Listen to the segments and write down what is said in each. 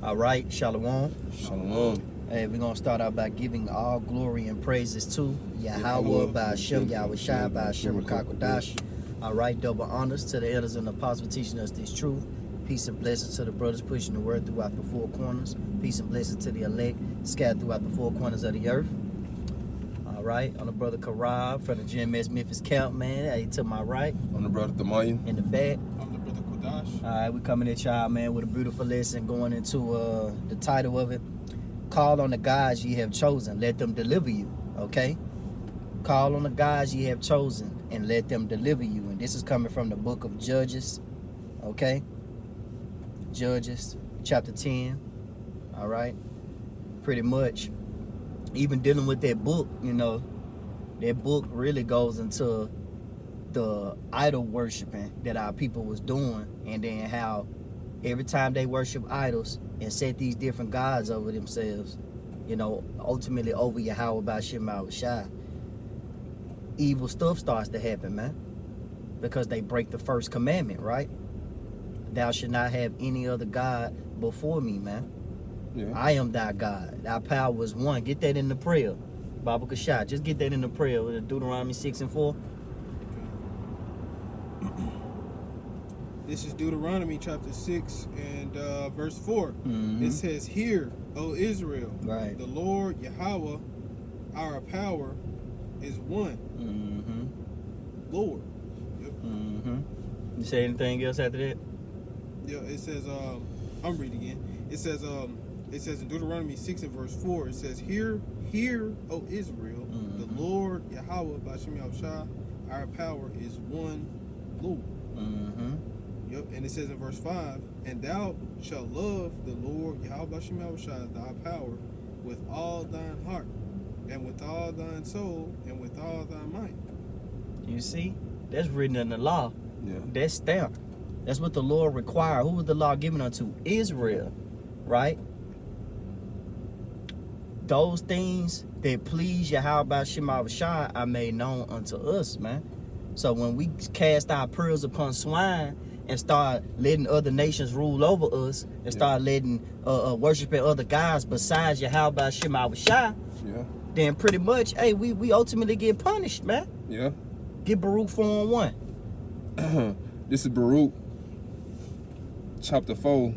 All right, Shalom. Shalom. Hey, we're going to start out by giving all glory and praises to Yahweh by Hashem, Yahweh Shai by Hashem Rakakwadash. All right, double honors to the elders and apostles teaching us this truth. Peace and blessings to the brothers pushing the word throughout the four corners. Peace and blessings to the elect scattered throughout the four corners of the earth. All right, on the brother Karab from the GMS Memphis camp, man. Hey, to my right. I'm the brother Tamayan. In the back. I'm the brother Kodash. All right, we coming at y'all, man, with a beautiful lesson going into the title of it. Call on the guys ye have chosen, let them deliver you, okay? Call on the guys ye have chosen and let them deliver you. And this is coming from the book of Judges, okay? Judges, chapter 10, all right? Pretty much, even dealing with that book, you know, that book really goes into the idol worshiping that our people was doing, and then how every time they worship idols and set these different gods over themselves, you know, ultimately over Yahweh by Shema Shai, evil stuff starts to happen, man. Because they break the first commandment, right? Thou should not have any other God before me, man. Yeah. I am thy God. Thy power is one. Get that in the prayer. Baba Kashai. Just get that in the prayer with Deuteronomy 6 and 4. This is Deuteronomy chapter 6 and verse 4. Mm-hmm. It says, "Hear, O Israel, Right. the Lord Yahweh, our power, is one Mm-hmm. Lord." Yep. Mm-hmm. You say anything else after that? Yeah, it says, I'm reading again. It says in Deuteronomy 6 and verse 4, it says, Hear, O Israel, the Lord Yahweh, Bashem Yahushua, our power is one Lord. Mm-hmm. Yep, and it says in verse 5, "And thou shalt love the Lord Yahweh Bashem Yahushua, thy power, with all thine heart, and with all thine soul, and with all thy might." You see? That's written in the law. Yeah. That's stamped. That's what the Lord required. Who was the law given unto? Israel, right? Those things that please Yahweh by Shema Shai are made known unto us, man. So when we cast our pearls upon swine and start letting other nations rule over us and start letting worshiping other gods besides Yahweh by Shema Shai, Yeah. then pretty much, hey, we ultimately get punished, man. Yeah. Get Baruch 4 and 1. This is Baruch, chapter 4,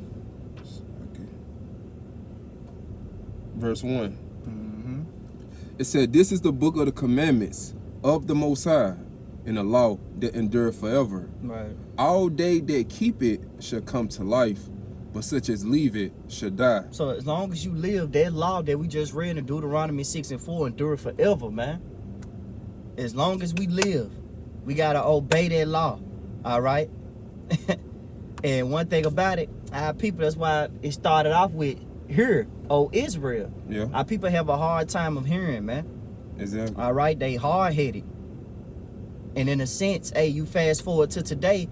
verse 1. Mm-hmm. It said, "This is the book of the commandments of the Most High, and the law that endure forever. Right. All they that keep it shall come to life, but such as leave it shall die." So as long as you live, that law that we just read in Deuteronomy 6 and 4 endure forever, man. As long as we live, we gotta obey that law. All right. And one thing about it, our people, that's why it started off with, "Hear, O Israel." Yeah. Our people have a hard time of hearing, man. Exactly. All right, they hard-headed. And in a sense, hey, you fast forward to today,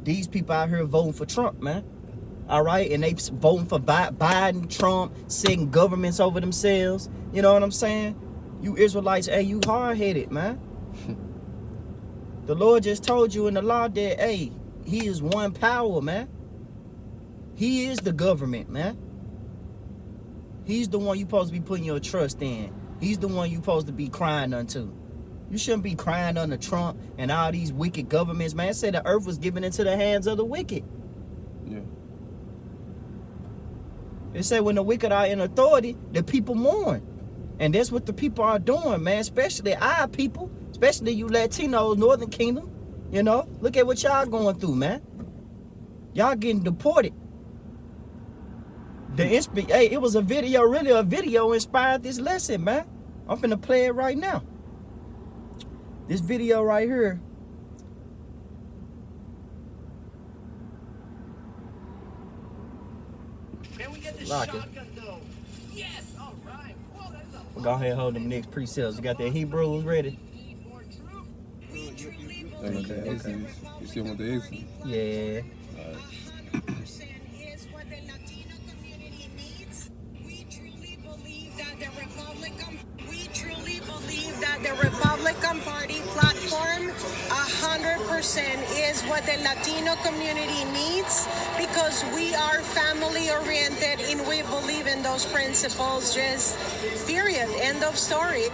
these people out here voting for Trump, man. All right, and they voting for Biden, Trump, setting governments over themselves. You know what I'm saying? You Israelites, hey, you hard-headed, man. The Lord just told you in the law that, hey, he is one power, man. He is the government, man. He's the one you supposed to be putting your trust in. He's the one you supposed to be crying unto. You shouldn't be crying under Trump and all these wicked governments, man. It said the earth was given into the hands of the wicked. Yeah. It said when the wicked are in authority, the people mourn. And that's what the people are doing, man. Especially our people. Especially you Latinos, Northern Kingdom. You know? Look at what y'all going through, man. Y'all getting deported. Hey, it was a video inspired this lesson, man. I'm finna play it right now. This video right here. Can we get the Lock it. shotgun though? Yes, all right. Well, that's a We'll go ahead and hold them next pre-sales. You got that Hebrews ready? need more truth. We truly Okay. believe that the Exodus. You still want the Exodus? Yeah. 100% is what the Latino community needs. We truly believe that the Republican Party platform 100% is what the Latino community needs, because we are family oriented and we believe in those principles, just period, end of story.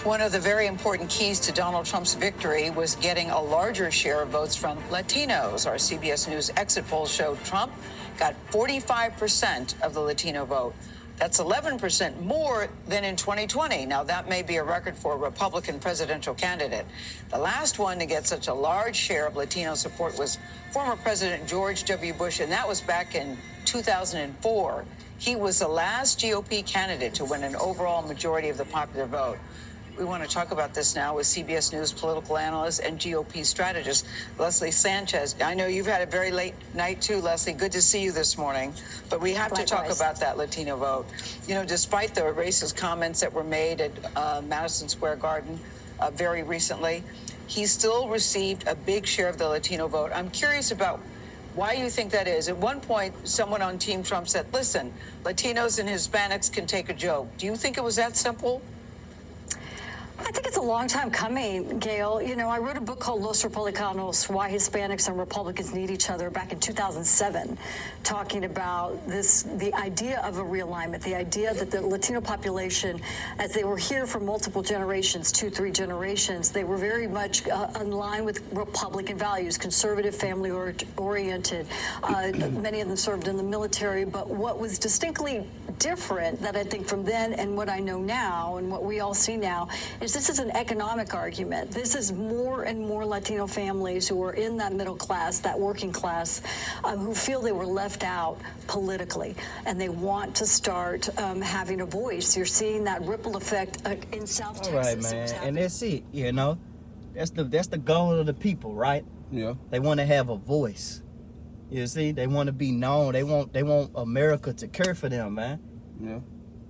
One of the very important keys to Donald Trump's victory was getting a larger share of votes from Latinos. Our CBS News exit poll showed Trump got 45% of the Latino vote. That's 11% more than in 2020. Now, that may be a record for a Republican presidential candidate. The last one to get such a large share of Latino support was former President George W. Bush, and that was back in 2004. He was the last GOP candidate to win an overall majority of the popular vote. We want to talk about this now with CBS News political analyst and GOP strategist, Leslie Sanchez. I know you've had a very late night, too, Leslie. Good to see you this morning. But we have to talk about that Latino vote. You know, despite the racist comments that were made at Madison Square Garden very recently, he still received a big share of the Latino vote. I'm curious about why you think that is. At one point, someone on Team Trump said, listen, Latinos and Hispanics can take a joke. Do you think it was that simple? I think it's a long time coming, Gail. You know, I wrote a book called Los Republicanos, Why Hispanics and Republicans Need Each Other back in 2007, talking about the idea of a realignment, the idea that the Latino population, as they were here for multiple generations, 2-3 generations, they were very much in line with Republican values, conservative, family-oriented. Many of them served in the military, but what was distinctly different that I think from then and what I know now and what we all see now is this is an economic argument. This is more and more Latino families who are in that middle class, that working class, who feel they were left out politically, and they want to start having a voice. You're seeing that ripple effect in South Texas. All right, man, and that's it. You know, that's the goal of the people, right? Yeah. They want to have a voice. You see, they want to be known. They want America to care for them, man. Yeah.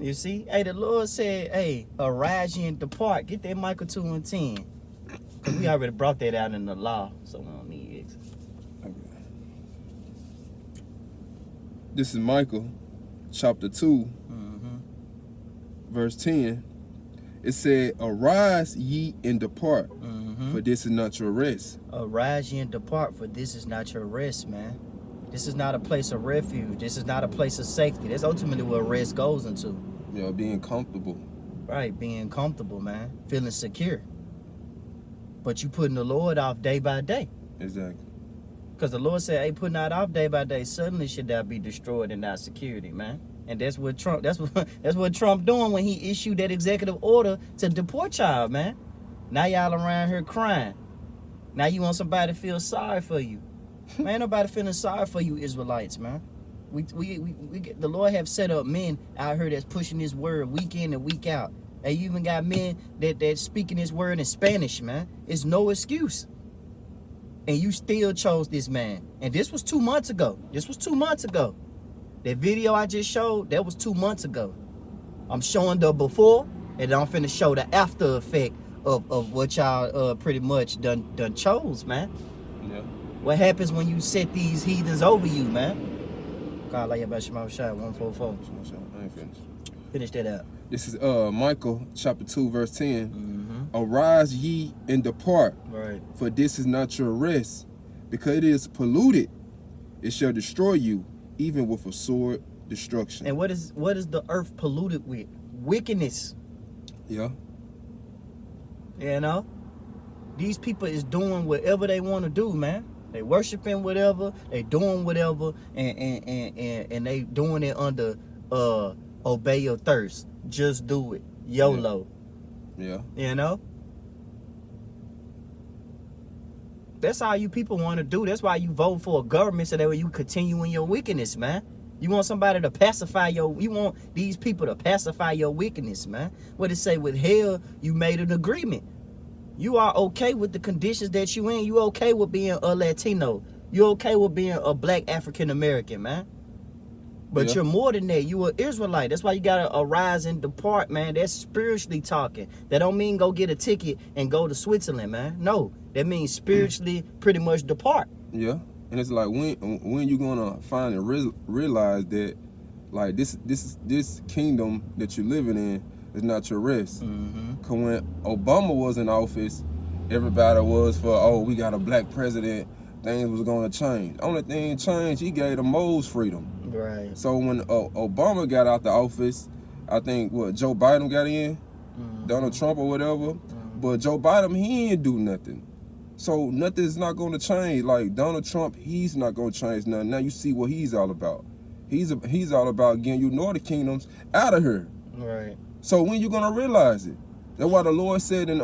You see, hey, the Lord said, hey, arise ye and depart. Get that Micah 2:10. Because we already brought that out in the law, so we don't need it. Okay. This is Micah, chapter 2, verse 10. It said, arise ye and depart, for this is not your rest. Arise ye and depart, for this is not your rest, man. This is not a place of refuge. This is not a place of safety. That's ultimately what rest goes into. Yeah, being comfortable. Right, being comfortable, man. Feeling secure. But you putting the Lord off day by day. Exactly. Because the Lord said, hey, put not off day by day, suddenly should thou be destroyed in thy security, man. And that's what Trump doing when he issued that executive order to deport y'all, man. Now y'all around here crying. Now you want somebody to feel sorry for you. Man, ain't nobody feeling sorry for you Israelites, man. We get, the Lord have set up men out here that's pushing His word week in and week out. And you even got men that speaking His word in Spanish, man. It's no excuse. And you still chose this man. And this was 2 months ago. That video I just showed, that was 2 months ago. I'm showing the before, and I'm finna show the after effect of what y'all pretty much done chose, man. Yeah. What happens when you set these heathens over you, man? God, like about Shema Shai 144. I ain't finished. Finish that out. This is Micah chapter 2, verse 10. Arise ye and depart, Right. for this is not your rest, because it is polluted. It shall destroy you, even with a sword destruction. And what is the earth polluted with? Wickedness. Yeah. You know? These people is doing whatever they want to do, man. They worshiping whatever, they doing whatever, and they doing it under obey your thirst. Just do it. YOLO. Yeah. You know? That's all you people want to do. That's why you vote for a government, so that way you continue in your wickedness, man. You want somebody to pacify you want these people to pacify your wickedness, man. What it say, with hell, you made an agreement. You are okay with the conditions that you in. You okay with being a Latino. You okay with being a black African American, man. But Yeah. you're more than that. You an Israelite. That's why you gotta arise and depart, man. That's spiritually talking. That don't mean go get a ticket and go to Switzerland, man. No, that means spiritually pretty much depart. Yeah. And it's like, when you gonna finally realize that, like, this kingdom that you're living in is not your rest. Cause when Obama was in office, everybody was for, oh, we got a black president, things was gonna change. Only thing changed, he gave the moles freedom. Right. So when Obama got out the office, I think Joe Biden got in, Donald Trump or whatever. But Joe Biden, he ain't do nothing. So nothing's not gonna change. Like Donald Trump, he's not gonna change nothing. Now you see what he's all about. He's all about getting you northern kingdoms out of here. Right. So when you gonna realize it? That's why the Lord said in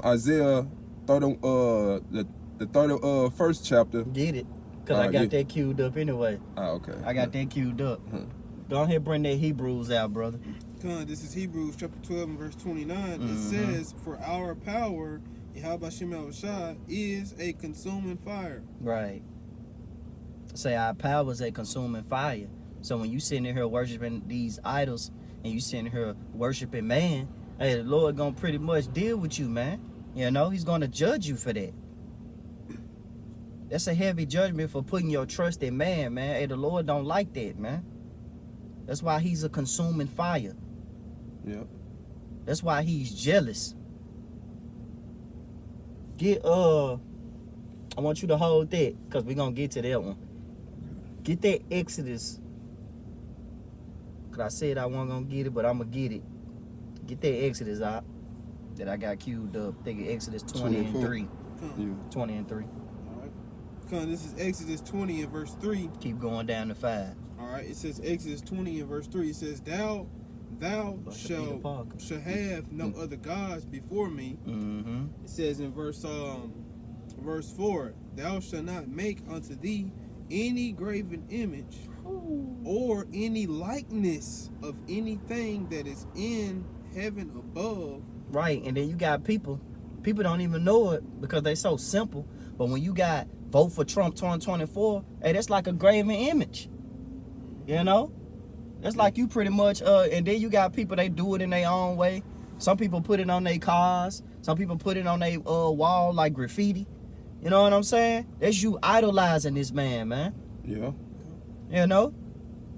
Isaiah 30, the 31st chapter. Get it? Cause All I right, got get- that queued up anyway. Okay. I got that queued up. Go ahead, bring that Hebrews out, brother. Con, this is Hebrews chapter 12 and verse 29. It says, "For our power, Yahweh Shem Shah, is a consuming fire." Right. Say our power is a consuming fire. So when you sitting in here worshiping these idols and you sitting here worshiping man, hey, the Lord gonna pretty much deal with you, man. You know, he's gonna judge you for that. That's a heavy judgment for putting your trust in man, man. Hey, the Lord don't like that, man. That's why he's a consuming fire. Yeah. That's why he's jealous. I want you to hold that, because we're going to get to that one. Get that Exodus. Because I said I wasn't going to get it, but I'm going to get it. Get that Exodus out that I got queued up. Think of Exodus 20 and 24. 3. Yeah. 20 and 3. All right. Con, this is Exodus 20 and verse 3. Keep going down to 5. All right. It says Exodus 20 and verse 3. It says, Thou Peter shall Parker. have no other gods before me. Mm-hmm. It says in verse 4, Thou shalt not make unto thee any graven image or any likeness of anything that is in heaven above. Right, and then you got people don't even know it because they so simple. But when you got vote for Trump 2024, hey, that's like a graven image. You know? That's like you pretty much, and then you got people, they do it in their own way. Some people put it on their cars. Some people put it on their wall like graffiti. You know what I'm saying? That's you idolizing this man, man. Yeah. You know?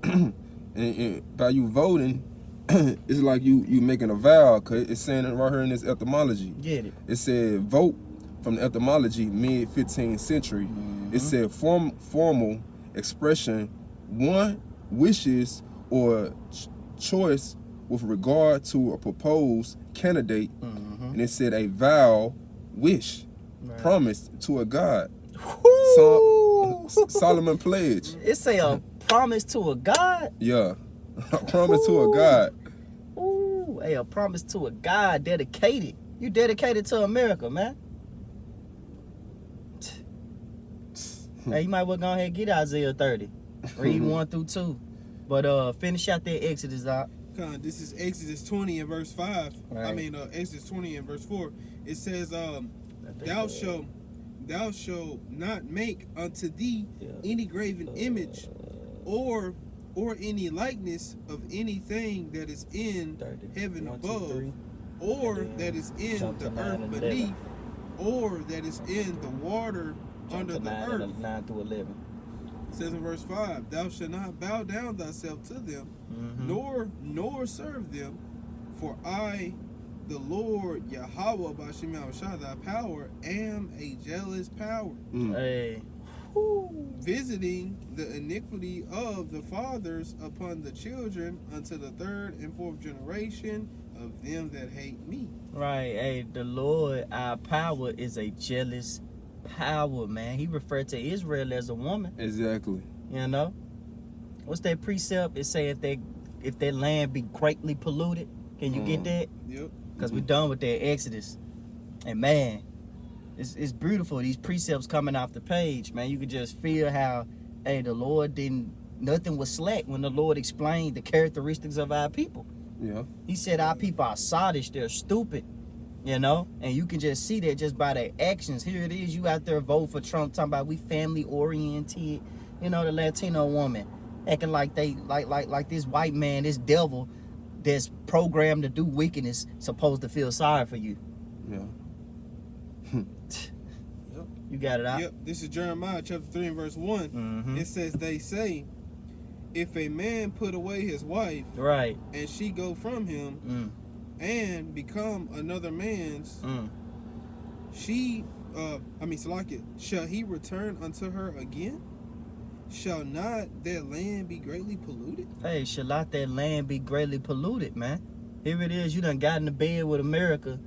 And by you voting, it's like you making a vow, cause it's saying it right here in this etymology. Get it. It said vote from the etymology mid 15th century. It said formal expression, one wishes or choice with regard to a proposed candidate, and it said a vow, wish, promised to a god. Solomon pledge. It say a promise to a God. Yeah, a promise to a god. Ooh, hey, a promise to a God dedicated. You dedicated to America, man. Hey, you might well go ahead and get Isaiah 30. Read 1 through 2. But finish out that Exodus out. Con, this is Exodus 20 and verse 5. Right. I mean, Exodus 20 and verse 4. It says, Thou shalt not make unto thee any graven image or any likeness of anything that is in 30. heaven 1, 2, above, 3. or that is in Jump to the 9 earth and 11. beneath, or that is in the water Jump under to the 9 earth. and 9 through 11. It says in verse 5, Thou shalt not bow down thyself to them, nor serve them, for I, the Lord Yahweh Bashim Yahushua, thy power, am a jealous power, Hey. visiting the iniquity of the fathers upon the children unto the third and fourth generation of them that hate me. Right. Hey, the Lord, our power is a jealous power, man. He referred to Israel as a woman. Exactly. You know? What's that precept? It say if that land be greatly polluted. Can you get that? Yep. Because we're done with that Exodus. And man, it's beautiful. These precepts coming off the page, man. You could just feel how, hey, the Lord nothing was slack when the Lord explained the characteristics of our people. Yeah. He said our people are sottish, they're stupid, you know? And you can just see that just by their actions. Here it is, you out there vote for Trump, talking about we family oriented, you know, the Latino woman, acting like they like this white man, this devil that's programmed to do wickedness supposed to feel sorry for you. Yeah. You got it out? Yep. This is Jeremiah chapter 3 and verse 1. It says, They say, if a man put away his wife Right. and she go from him and become another man's, she Salakia, shall he return unto her again? Shall not that land be greatly polluted? Hey, shall not that land be greatly polluted, man? Here it is, you done got in the bed with America,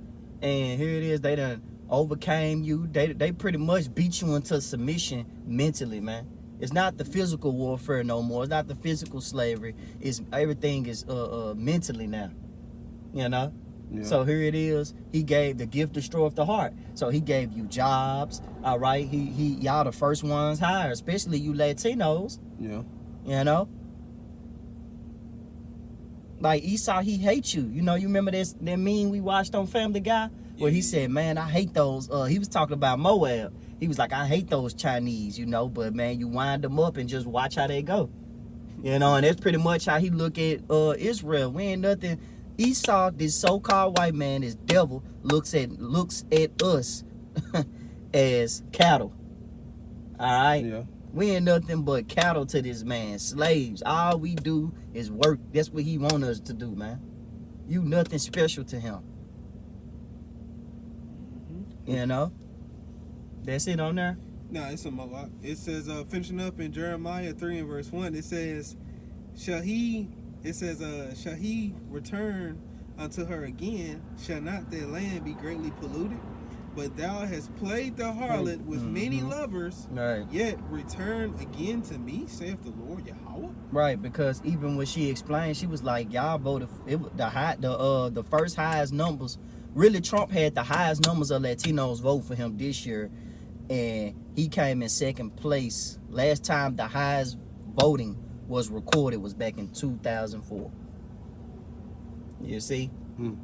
and here it is, they done overcame you. They pretty much beat you into submission mentally, man. It's not the physical warfare no more. It's not the physical slavery. It's everything is mentally now. You know? Yeah. So here it is. He gave the gift destroyeth the heart. So he gave you jobs. All right. He y'all the first ones hired, especially you Latinos. Yeah. You know? Like Esau, he hates you. You know, you remember that meme we watched on Family Guy? Where he said, man, I hate those. He was talking about Moab. He was like, I hate those Chinese, you know, but man, you wind them up and just watch how they go. You know, and that's pretty much how he look at Israel. We ain't nothing. Esau, this so-called white man, this devil, looks at us as cattle. All right? Yeah. We ain't nothing but cattle to this man, slaves. All we do is work. That's what he want us to do, man. You nothing special to him. You know? That's it on there? Nah, it's a Moab. It says, finishing up in Jeremiah 3 and verse 1, it says, shall he return unto her again? Shall not their land be greatly polluted? But thou hast played the harlot with many lovers, Right. yet return again to me, saith the Lord Yahweh. Right, because even when she explained, she was like, y'all voted the first highest numbers. Really, Trump had the highest numbers of Latinos vote for him this year, and he came in second place. Last time the highest voting was recorded was back in 2004. You see? You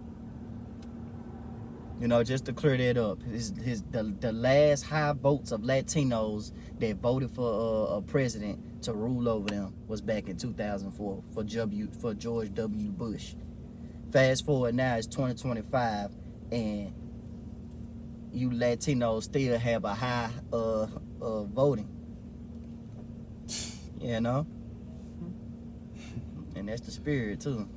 know, just to clear that up, the last high votes of Latinos that voted for a president to rule over them was back in 2004 for George W. Bush. Fast forward now, it's 2025, and you Latinos still have a high voting. You know? And that's the spirit, too.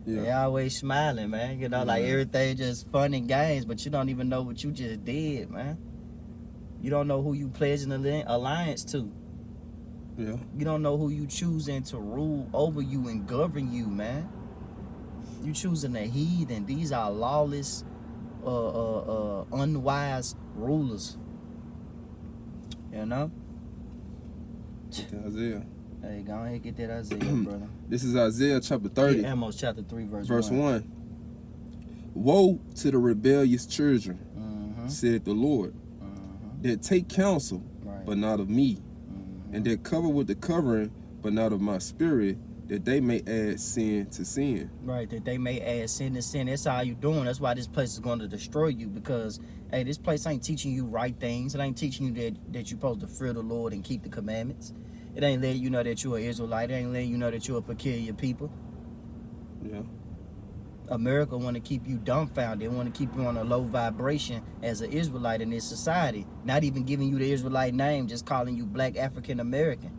Yeah. They always smiling, man. You know, like everything just fun and games, but you don't even know what you just did, man. You don't know who you pledging an alliance to. Yeah. You don't know who you choosing to rule over you and govern you, man. You choosing a heathen. These are lawless, unwise rulers. You know? Isaiah. Hey, go ahead and get that Isaiah, brother. This is Isaiah chapter 30. Yeah, Amos chapter 3, verse 1. Woe to the rebellious children, said the Lord, that take counsel, Right. but not of me, and that cover with the covering, but not of my spirit, that they may add sin to sin. Right, that they may add sin to sin. That's how you doing. That's why this place is going to destroy you, because, hey, this place ain't teaching you right things. It ain't teaching you that you're supposed to fear the Lord and keep the commandments. It ain't letting you know that you're an Israelite. It ain't letting you know that you're a peculiar people. Yeah. America want to keep you dumbfounded. They want to keep you on a low vibration as an Israelite in this society. Not even giving you the Israelite name, just calling you Black African American,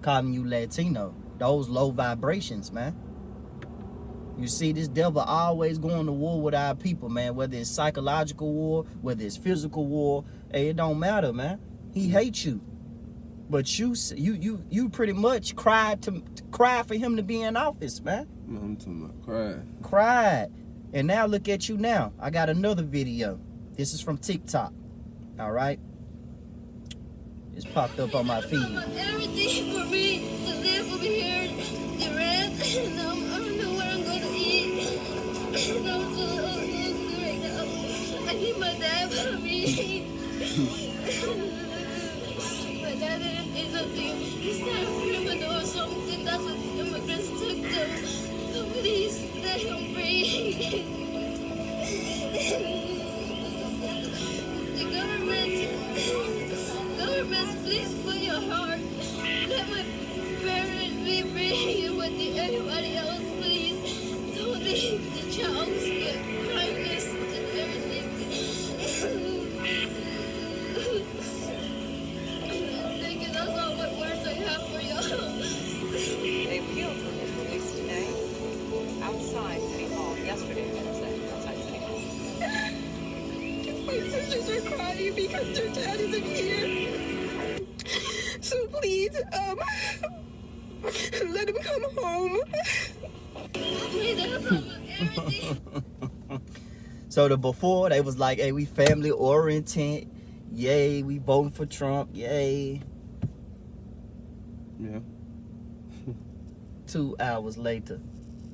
calling you Latino. Those low vibrations, man. You see, this devil always going to war with our people, man. Whether it's psychological war, whether it's physical war, hey, it don't matter, man. He hates you. But you pretty much cried for him to be in office, man. I'm talking about crying. Cried. And now look at you now. I got another video. This is from TikTok. All right. It's popped up on my feed. Everything for me to live over here, the rent, and I don't know where I'm going to eat. And I'm so hungry right now. I need my dad for me. My dad didn't say nothing. He's not a criminal or something. That's what the immigrants took them. So please let him free. The government, please put your heart. Let my parents be free with everybody else, please. Don't leave the child get kindness and everything. Thank you, that's all what words I have for y'all. They appealed for his release today outside City Hall. Yesterday, I should say, outside City Hall. because their dad isn't here. So please, let him come home. Please let him come home. So the before, they was like, hey, we family oriented. Yay, we voting for Trump. Yay. Yeah. 2 hours later,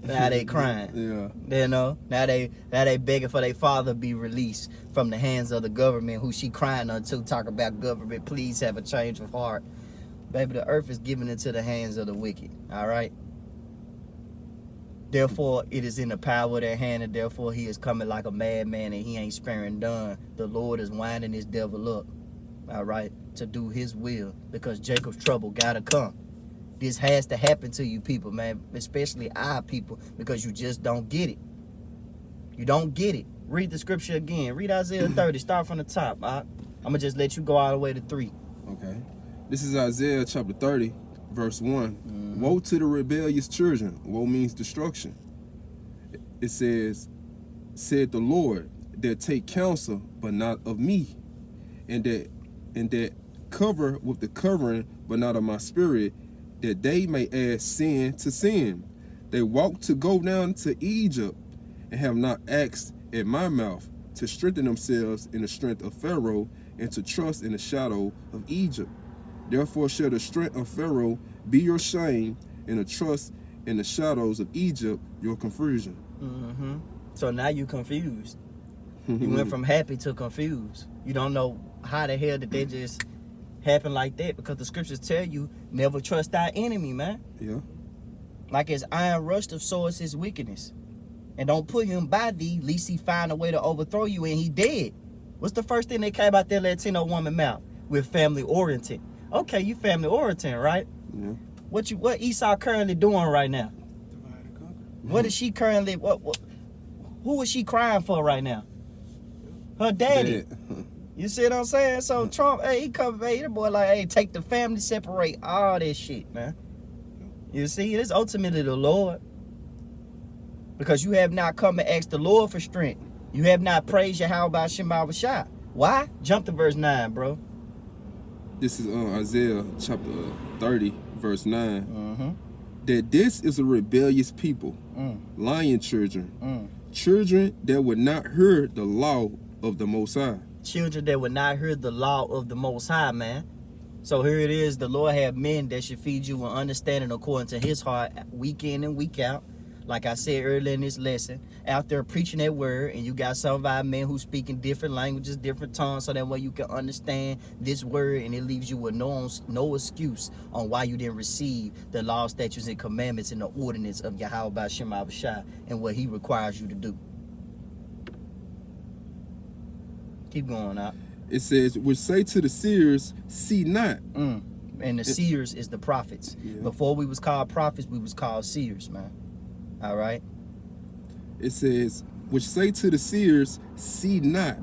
now they crying. Yeah. You know, now they begging for their father to be released from the hands of the government, who she crying unto, talk about government, please have a change of heart. Baby, the earth is given into the hands of the wicked, all right? Therefore, it is in the power of their hand, and therefore he is coming like a madman, and he ain't sparing none. The Lord is winding his devil up, all right, to do his will, because Jacob's trouble gotta come. This has to happen to you people, man, especially our people, because you just don't get it. You don't get it. Read the scripture again. Read Isaiah 30. Start from the top. I'm going to just let you go all the way to 3. Okay. This is Isaiah chapter 30, verse 1. Woe to the rebellious children. Woe means destruction. It says, said the Lord, that take counsel, but not of me, and that cover with the covering, but not of my spirit, that they may add sin to sin. They walk to go down to Egypt, and have not asked at my mouth, to strengthen themselves in the strength of Pharaoh, and to trust in the shadow of Egypt. Therefore shall the strength of Pharaoh be your shame, and the trust in the shadows of Egypt your confusion. So now you confused. You went from happy to confused. You don't know how the hell did they just happen like that, because the scriptures tell you never trust thy enemy, man. Yeah. Like as iron rusteth, so is his wickedness. And don't put him by thee, lest he find a way to overthrow you and he dead. What's the first thing that came out that Latino woman mouth? We're family oriented. Okay, you family oriented, right? Yeah. What Esau currently doing right now? Divide and conquer. What is she currently who is she crying for right now? Her daddy. You see what I'm saying? So Trump, hey, he come, hey, the boy like, hey, take the family, separate all this shit, man. You see, it's ultimately the Lord. Because you have not come and asked the Lord for strength. You have not praised Yahweh Shema Shah. Why? Jump to verse 9, bro. This is Isaiah chapter 30, verse 9. That this is a rebellious people, lying children, children that would not hear the law of the Most High. Children that would not hear the law of the Most High, man. So here it is, the Lord have men that should feed you with understanding according to his heart, week in and week out. Like I said earlier in this lesson, out there preaching that word, and you got some of our men who speak in different languages, different tongues, so that way you can understand this word, and it leaves you with no excuse on why you didn't receive the law, statutes, and commandments and the ordinance of Yahweh Shema Shah and what he requires you to do. Keep going out. It says, which say to the seers, see not. And the seers is the prophets. Yeah. Before we was called prophets, we was called seers, man. All right. It says, which say to the seers, see not,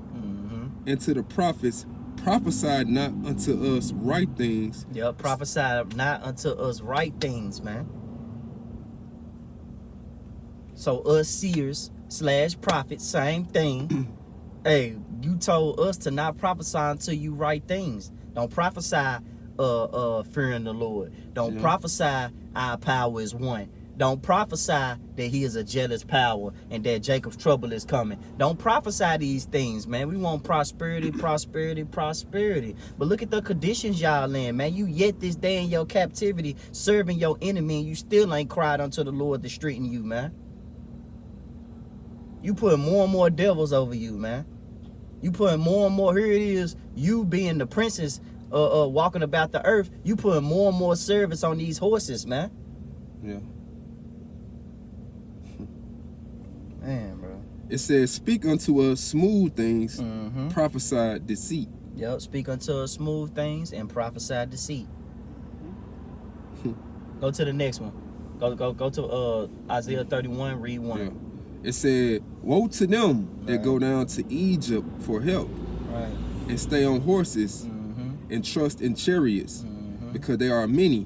and to the prophets, prophesy not unto us right things. Yep, prophesy not unto us right things, man. So us seers / prophets, same thing. Hey, you told us to not prophesy unto you right things. Don't prophesy fearing the Lord. Don't prophesy our power is one. Don't prophesy that he is a jealous power and that Jacob's trouble is coming. Don't prophesy these things, man. We want prosperity, prosperity, prosperity. But look at the conditions y'all in, man. You yet this day in your captivity serving your enemy, and you still ain't cried unto the Lord to straighten you, man. You put more and more devils over you, man. You put more and more, here it is, you being the princess walking about the earth, you put more and more service on these horses, man. Yeah. Man, bro. It says, speak unto us smooth things, prophesy deceit. Yep, speak unto us smooth things and prophesy deceit. Go to the next one. Go to Isaiah 31, read 1. Yeah. It said, woe to them that go down to Egypt for help, Right. and stay on horses, and trust in chariots, because they are many,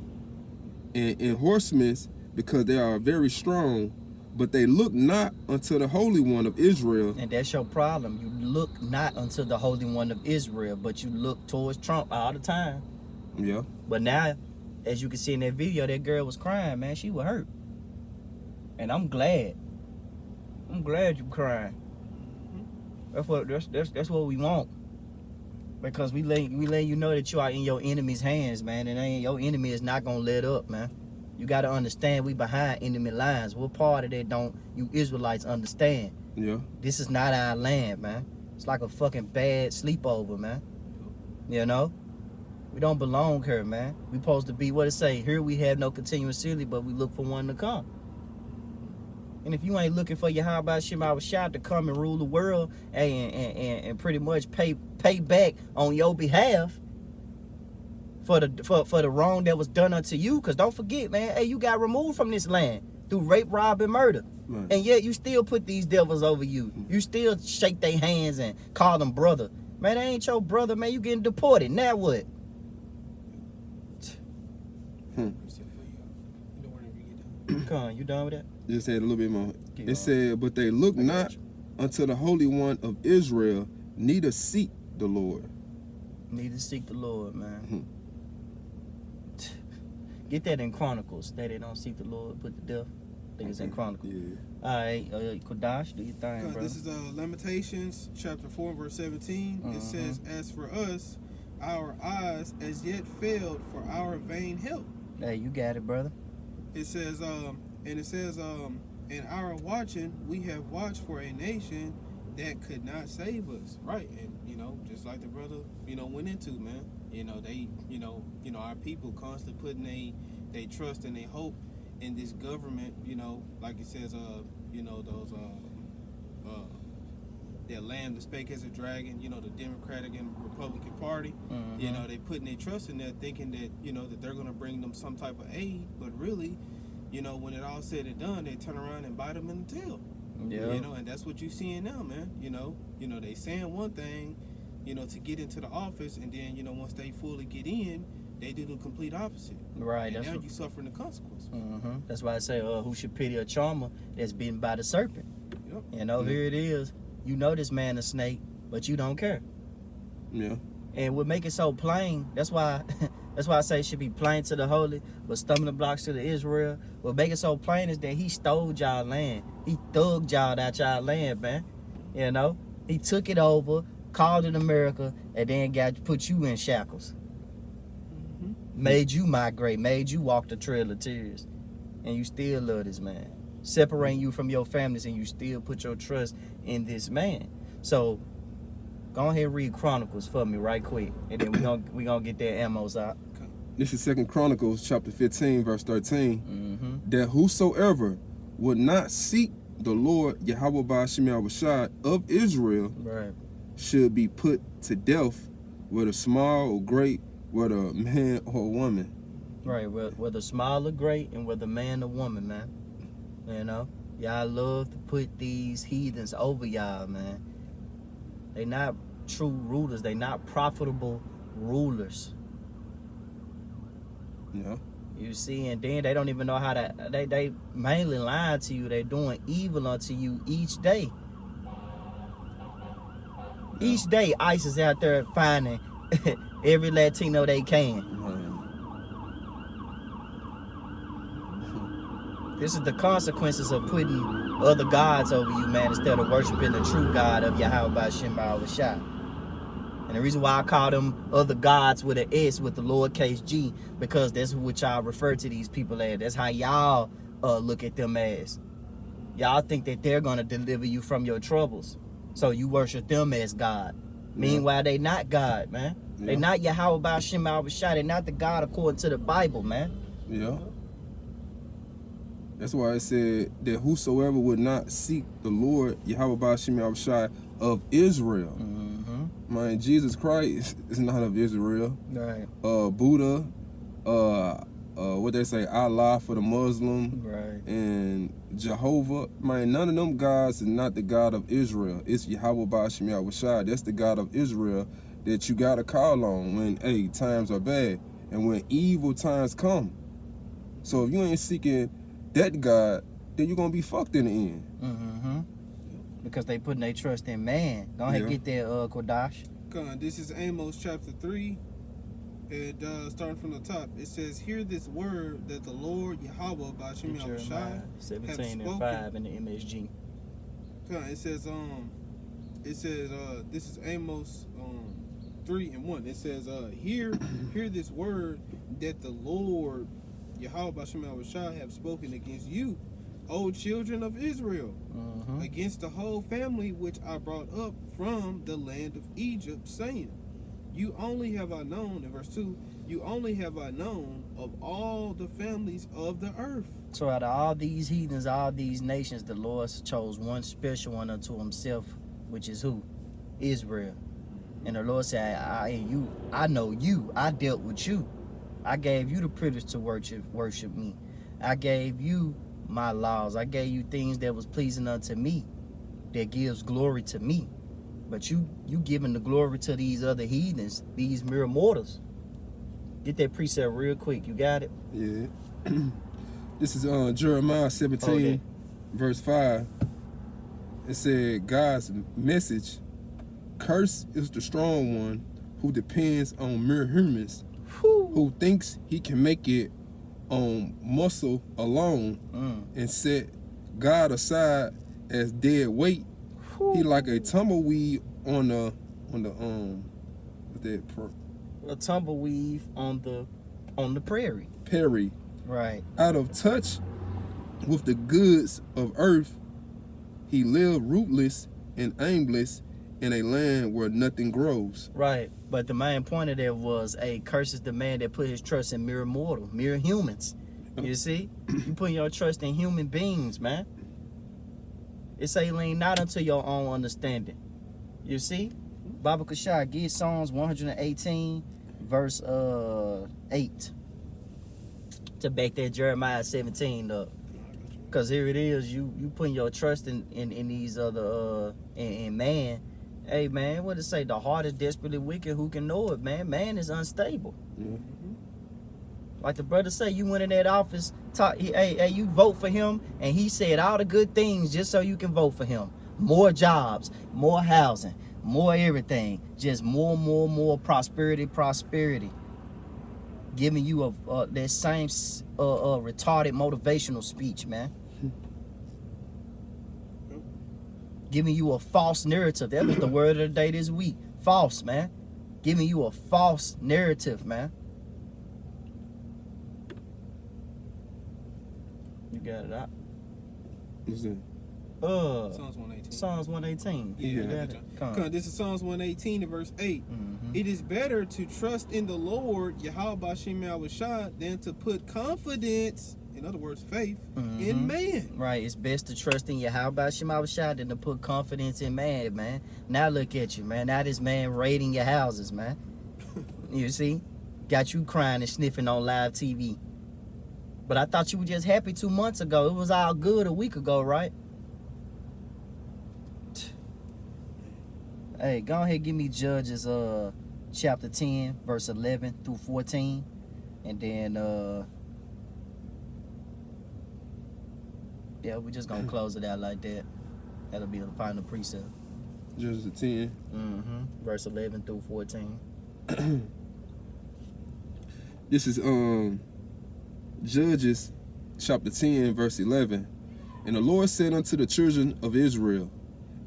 and in horsemen, because they are very strong, but they look not unto the Holy One of Israel. And that's your problem. You look not unto the Holy One of Israel, but you look towards Trump all the time. Yeah. But now, as you can see in that video, that girl was crying, man. She was hurt. And I'm glad. I'm glad you crying. That's what we want. Because we let you know that you are in your enemy's hands, man. And your enemy is not gonna let up, man. You gotta understand we behind enemy lines. What part of that don't you Israelites understand? Yeah. This is not our land, man. It's like a fucking bad sleepover, man. You know? We don't belong here, man. We supposed to be, what it say, here we have no continuous city, but we look for one to come. And if you ain't looking for Yahweh Shema Shah to come and rule the world and pretty much pay back on your behalf for the wrong that was done unto you, because don't forget, man, hey, you got removed from this land through rape, rob, and murder. Right. And yet you still put these devils over you. You still shake their hands and call them brother. Man, they ain't your brother, man. You getting deported. Now what? Come on, you done with that? Just said a little bit more. Keep It going. said, but they look not unto the Holy One of Israel, neither seek the Lord. Need to seek the Lord, man. Get that in Chronicles. That they don't seek the Lord, put to death. I think it's in Chronicles. Yeah. All right, Kodash, do your thing, bro. This is Lamentations chapter 4 verse 17. It says, as for us, our eyes as yet failed for our vain help. Hey, you got it, brother. It says, in our watching, we have watched for a nation that could not save us. Right. And, just like the brother, went into, man, they, our people constantly putting they trust and they hope in this government, like it says, those, that lamb that spake as a dragon, the Democratic and Republican Party, they putting their trust in that, thinking that, that they're going to bring them some type of aid, but really, when it all said and done, they turn around and bite them in the tail. Yeah. And that's what you're seeing now, man. They saying one thing, to get into the office, and then, once they fully get in, they do the complete opposite. Right. And That's now what, you're suffering the consequences. That's why I say, who should pity a charmer that's bitten by the serpent? Yep. Here it is. You know this man a snake, but you don't care. Yeah. And what make it so plain, that's why I say it should be plain to the holy, but stumbling blocks to the Israel. What make it so plain is that he stole y'all land. He thugged y'all out y'all land, man. He took it over, called it America, and then put you in shackles. Made you migrate, made you walk the trail of tears. And you still love this man. Separating you from your families, and you still put your trust in this man. So go ahead and read Chronicles for me right quick, and then we gonna get their ammos out. This is 2 Chronicles chapter 15, verse 13. That whosoever would not seek the Lord Yahweh Ba'ashim Shah of Israel Right. should be put to death, whether small or great, whether man or woman. Right, whether small or great, and whether man or woman, man. Y'all love to put these heathens over y'all, man. They not true rulers. They not profitable rulers. Yeah. You see, and then they don't even know how to. They mainly lying to you. They doing evil unto you each day. Each day, ICE is out there finding every Latino they can. This is the consequences of putting other gods over you, man, instead of worshiping the true God of Yahweh Ba'ashim Shah. And the reason why I call them other gods with an S with the lowercase g, because that's what y'all refer to these people as. That's how y'all look at them as. Y'all think that they're going to deliver you from your troubles. So you worship them as God. Meanwhile, they not God, man. Yeah. They not Yahweh Ba'ashim Shah. They're not the God according to the Bible, man. Yeah. That's why it said that whosoever would not seek the Lord Yahweh Ba'ashim Shah of Israel. Man, Jesus Christ is not of Israel. Right. Buddha, what they say, Allah for the Muslim, Right. and Jehovah. Man, none of them gods is not the God of Israel. It's Yahweh Ba'ashim Shah. That's the God of Israel that you gotta call on when times are bad and when evil times come. So if you ain't seeking that God, then you're gonna be fucked in the end. Mm-hmm. Because they putting their trust in man. Go ahead, Yeah. get there, Kodash. This is Amos chapter 3. And starting from the top, it says, "Hear this word that the Lord Yahweh Ba'Shem Jeremiah Yahushai 17 and spoken." 5 in the MSG. It says, this is Amos 3 and 1. It says, hear this word that the Lord Yahweh Ba'Shem Yahushai have spoken against you, O children of Israel, Mm-hmm. against the whole family which I brought up from the land of Egypt, saying, you only have I known," in verse 2, "you only have I known of all the families of the earth." So out of all these heathens, all these nations, the Lord chose one special one unto himself, which is who? Israel. And the Lord said, I know you. I dealt with you. I gave you the privilege to worship me. I gave you my laws. I gave you things that was pleasing unto me, that gives glory to me. But you giving the glory to these other heathens, these mere mortals. Get that precept real quick. You got it? Yeah. This is Jeremiah 17, Okay. verse 5. It said, God's message, "Curse is the strong one who depends on mere humans, who thinks he can make it on muscle alone and set God aside as dead weight. He like a tumbleweed on the what's that, A tumbleweed on the prairie. prairie, Right. out of touch with the goods of earth. He lived rootless and aimless in a land where nothing grows." Right. But the main point of that was, curse is the man that put his trust in mere mortal, mere humans. You see? You putting your trust in human beings, man. It say lean not unto your own understanding. You see? Baba Kashai, give Psalms 118, verse 8. To back that Jeremiah 17 up. Cause here it is, you putting your trust in these other in man. Hey man, what it say? The heart is desperately wicked. Who can know it, man? Man is unstable. Yeah. Like the brother say, you went in that office, you vote for him, and he said all the good things just so you can vote for him. More jobs, more housing, more everything, just more prosperity. Giving you that same retarded motivational speech, man. Giving you a false narrative. That was the word of the day this week. False, man. Giving you a false narrative, man. You got it out. What's that? Psalms 118. Psalms 118. Yeah, You I got got it? you. Come Come on. on, this is Psalms 118 and verse 8. Mhm. "It is better to trust in the Lord Yahweh Ba'Shem Yahushai than to put confidence," in other words, faith, Mhm. "in man." Right, it's best to trust in Yahweh Shema Shah than to put confidence in man. Now look at you, man. Now this man raiding your houses, man. You see? Got you crying and sniffing on live TV. But I thought you were just happy 2 months ago. It was all good a week ago, right? Hey, go ahead and give me Judges chapter 10, verse 11 through 14. And then yeah, we're just gonna close it out like that. That'll be the final precept. Judges 10. Verse 11 through 14. This is Judges chapter 10, verse 11. "And the Lord said unto the children of Israel,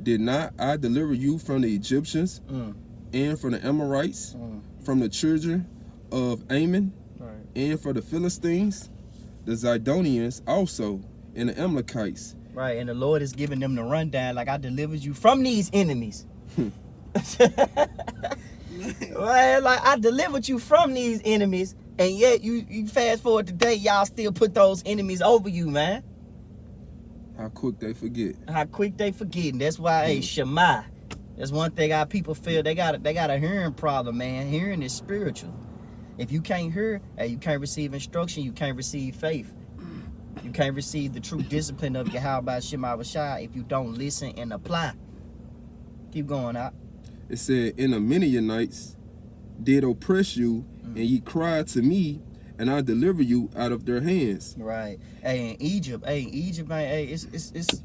Did not I deliver you from the Egyptians and from the Amorites, from the children of Ammon, Right. and for the Philistines, the Zidonians also, and the Amalekites?" Right, and the Lord is giving them the rundown, like I delivered you from these enemies. Right, like I delivered you from these enemies, and yet you fast forward today, y'all still put those enemies over you, man. How quick they forget. How quick they forgetting. That's why, hey, Shema. That's one thing our people feel. They got a hearing problem, man. Hearing is spiritual. If you can't hear, hey, you can't receive instruction. You can't receive faith. You can't receive the true discipline of Yahweh Shema Rashai if you don't listen and apply. Keep going out. It said, "And the Midianites did oppress you, and ye cried to me, and I deliver you out of their hands. Right. Hey, in Egypt, man, hey,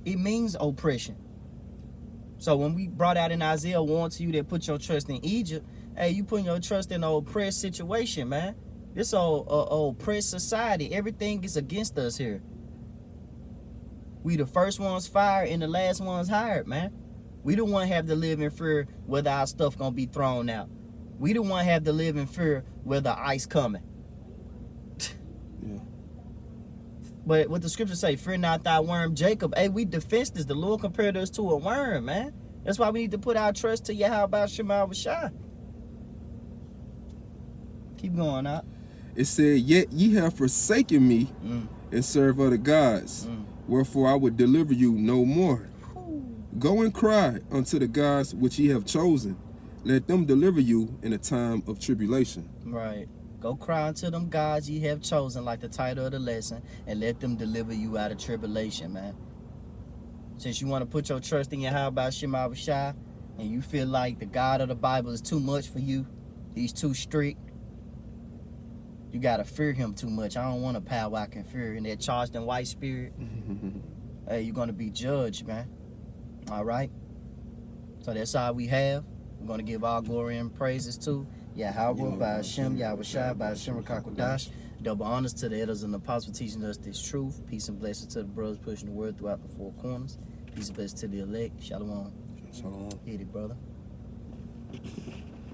it means oppression. So when we brought out in Isaiah, warn to you that put your trust in Egypt, hey, you putting your trust in an oppressed situation, man. This oppressed society. Everything is against us here. We the first ones fired and the last ones hired, man. We the one have to live in fear whether our stuff gonna be thrown out. We the one have to live in fear whether ice coming. Yeah. But what the scriptures say, fear not thy worm, Jacob. Hey, we defenseless. The Lord compared us to a worm, man. That's why we need to put our trust to Yahweh Shema Shah. Keep going out. It said, yet ye have forsaken me and serve other gods, wherefore I would deliver you no more. Go and cry unto the gods which ye have chosen. Let them deliver you in a time of tribulation. Right. Go cry unto them gods ye have chosen, like the title of the lesson, and let them deliver you out of tribulation, man. Since you want to put your trust in Yahweh Shema Shah, and you feel like the God of the Bible is too much for you, he's too strict, you gotta fear him too much. I don't want a power I can fear. In that charged and white spirit, hey, you're gonna be judged, man. All right. So that's all we have. We're gonna give all glory and praises to Yahweh by Hashem, Yahweh Shai by Hashem Rakakwadash. Double honors to the elders and apostles teaching us this truth. Peace and blessings to the brothers pushing the word throughout the four corners. Peace and blessings to the elect. Shalom. Shalom. Hit it, brother.